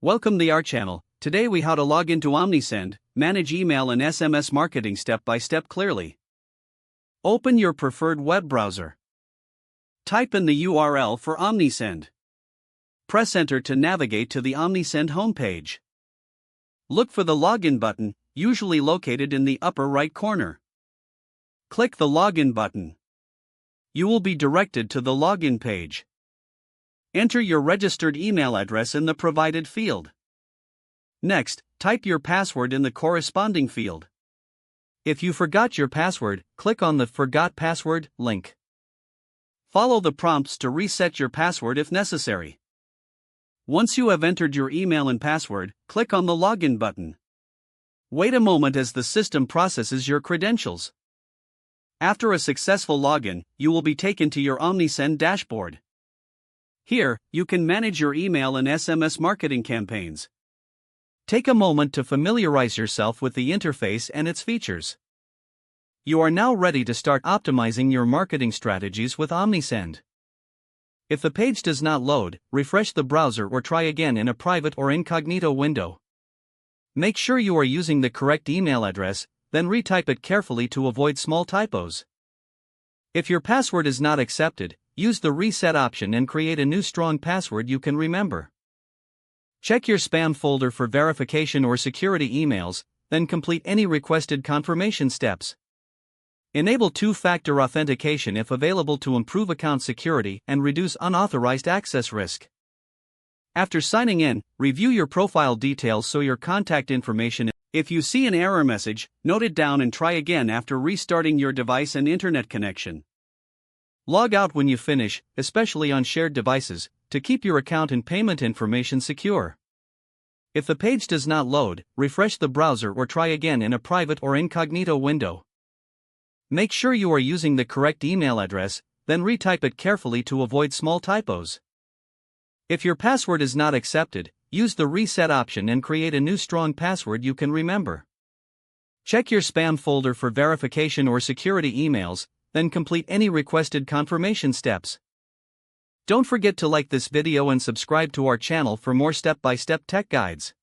Welcome to our channel. Today we how to log into Omnisend, manage email and SMS marketing step by step clearly. Open your preferred web browser. Type in the URL for Omnisend. Press enter to navigate to the Omnisend homepage. Look for the login button, usually located in the upper right corner. Click the login button. You will be directed to the login page. Enter your registered email address in the provided field. Next, type your password in the corresponding field. If you forgot your password, click on the Forgot Password link. Follow the prompts to reset your password if necessary. Once you have entered your email and password, click on the Login button. Wait a moment as the system processes your credentials. After a successful login, you will be taken to your Omnisend dashboard. Here, you can manage your email and SMS marketing campaigns. Take a moment to familiarize yourself with the interface and its features. You are now ready to start optimizing your marketing strategies with Omnisend. If the page does not load, refresh the browser or try again in a private or incognito window. Make sure you are using the correct email address, then retype it carefully to avoid small typos. If your password is not accepted, use the reset option and create a new strong password you can remember. Check your spam folder for verification or security emails, then complete any requested confirmation steps. Enable two-factor authentication if available to improve account security and reduce unauthorized access risk. After signing in, review your profile details so your contact information. If you see an error message, note it down and try again after restarting your device and internet connection. Log out when you finish, especially on shared devices, to keep your account and payment information secure. If the page does not load, refresh the browser or try again in a private or incognito window. Make sure you are using the correct email address, then retype it carefully to avoid small typos. If your password is not accepted, use the reset option and create a new strong password you can remember. Check your spam folder for verification or security emails, then complete any requested confirmation steps. Don't forget to like this video and subscribe to our channel for more step-by-step tech guides.